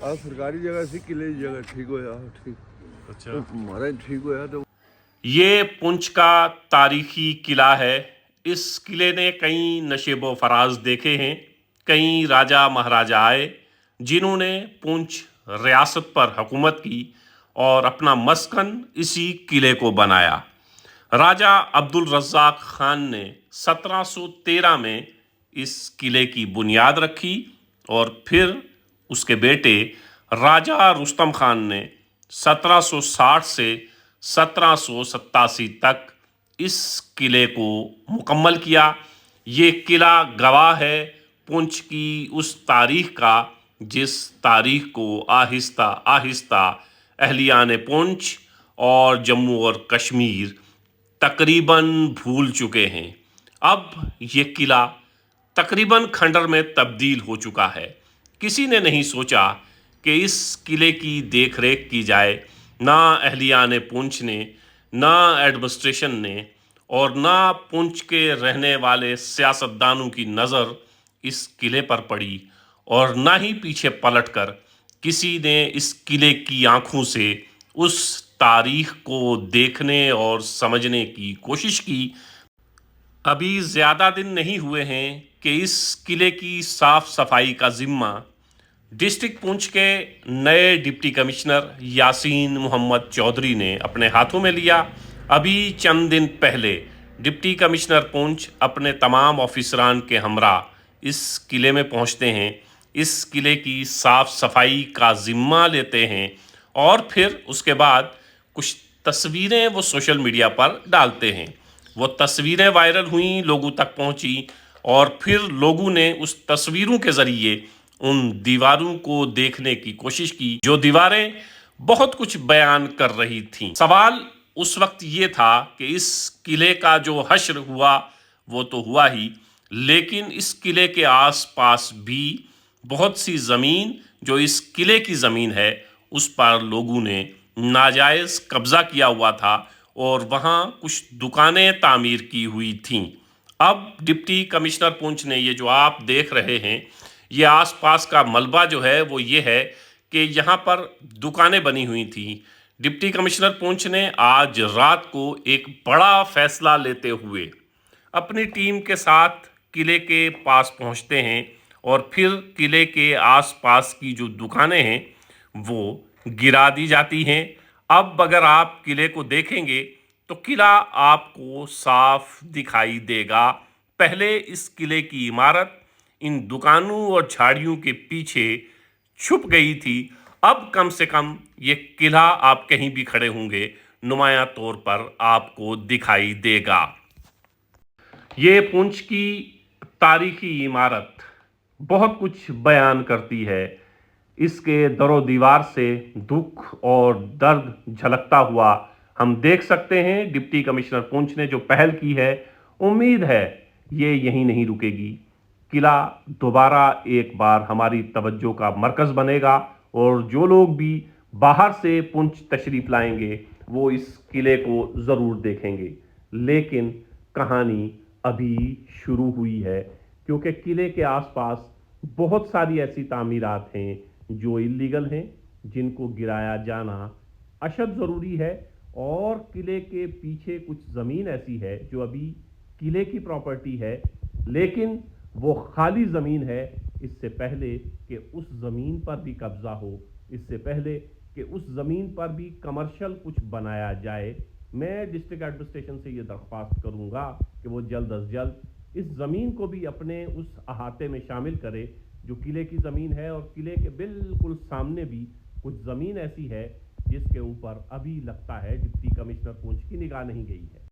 ਆ ਸਰਕਾਰੀ जगह सी किले की जगह ठीक होया ठीक अच्छा महाराज ठीक होया तो ये पुंछ का तारीखी किला है। इस किले ने कई नशेबो फराज देखे हैं। कई राजा महाराजा आए जिन्होंने पुंछ रियासत पर हुकूमत की और अपना मस्कन इसी किले को बनाया। राजा अब्दुल रज़्ज़ाक खान ने 1713 में इस किले की बुनियाद रखी और फिर उसके बेटे राजा रुस्तम खान ने 1760 से 1787 तक इस किले को मुकम्मल किया। ये किला गवाह है पुंछ की उस तारीख का जिस तारीख को आहिस्ता आहिस्ता अहलियान पुंछ और जम्मू और कश्मीर तकरीबन भूल चुके हैं। अब ये किला तकरीबन खंडर में तब्दील हो चुका है। किसी ने नहीं सोचा कि इस किले की देख रेख की जाए। ना अहलियान पुंछ ने, ना एडमिनिस्ट्रेशन ने और ना पुंछ के रहने वाले सियासतदानों की नज़र इस किले पर पड़ी और ना ही पीछे पलटकर किसी ने इस किले की आंखों से उस तारीख को देखने और समझने की कोशिश की। अभी ज़्यादा दिन नहीं हुए हैं कि इस किले की साफ सफाई का ज़िम्मा डिस्ट्रिक्ट पुंछ के नए डिप्टी कमिश्नर यासीन मोहम्मद चौधरी ने अपने हाथों में लिया। अभी चंद दिन पहले डिप्टी कमिश्नर पुंछ अपने तमाम ऑफिसरान के हमरा इस किले में पहुंचते हैं, इस किले की साफ सफाई का ज़िम्मा लेते हैं और फिर उसके बाद कुछ तस्वीरें वो सोशल मीडिया पर डालते हैं। वो तस्वीरें वायरल हुई, लोगों तक पहुंची और फिर लोगों ने उस तस्वीरों के ज़रिए उन दीवारों को देखने की कोशिश की जो दीवारें बहुत कुछ बयान कर रही थीं। सवाल उस वक्त ये था कि इस किले का जो हश्र हुआ वो तो हुआ ही, लेकिन इस किले के आसपास भी बहुत सी ज़मीन जो इस किले की ज़मीन है उस पर लोगों ने नाजायज़ कब्ज़ा किया हुआ था और वहाँ कुछ दुकानें तामीर की हुई थीं। अब डिप्टी कमिश्नर पुंछ ने ये जो आप देख रहे हैं, ये आसपास का मलबा जो है वो ये है कि यहाँ पर दुकानें बनी हुई थी। डिप्टी कमिश्नर पुंछ ने आज रात को एक बड़ा फैसला लेते हुए अपनी टीम के साथ किले के पास पहुँचते हैं और फिर किले के आसपास की जो दुकानें हैं वो गिरा दी जाती हैं। अब अगर आप किले को देखेंगे तो किला आपको साफ दिखाई देगा। पहले इस किले की इमारत इन दुकानों और झाड़ियों के पीछे छुप गई थी। अब कम से कम ये किला आप कहीं भी खड़े होंगे नुमाया तौर पर आपको दिखाई देगा। ये पुंछ की तारीखी इमारत बहुत कुछ बयान करती है। इसके दरो दीवार से दुख और दर्द झलकता हुआ हम देख सकते हैं। डिप्टी कमिश्नर पुंछ ने जो पहल की है, उम्मीद है ये यहीं नहीं रुकेगी। किला दोबारा एक बार हमारी तवज्जो का मरकज़ बनेगा और जो लोग भी बाहर से पुंछ तशरीफ़ लाएंगे वो इस किले को ज़रूर देखेंगे। लेकिन कहानी अभी शुरू हुई है, क्योंकि किले के आसपास बहुत सारी ऐसी तामीरात हैं जो इल्लीगल हैं, जिनको गिराया जाना अशद ज़रूरी है। और किले के पीछे कुछ ज़मीन ऐसी है जो अभी किले की प्रॉपर्टी है, लेकिन वो खाली ज़मीन है। इससे पहले कि उस ज़मीन पर भी कब्ज़ा हो, इससे पहले कि उस ज़मीन पर भी कमर्शियल कुछ बनाया जाए, मैं डिस्ट्रिक्ट एडमिनिस्ट्रेशन से ये दरख्वास्त करूँगा कि वो जल्द अज जल्द इस ज़मीन को भी अपने उस अहाते में शामिल करे जो किले की ज़मीन है। और किले के बिल्कुल सामने भी कुछ ज़मीन ऐसी है जिसके ऊपर अभी लगता है डिप्टी कमिश्नर पुंछ की निगाह नहीं गई है।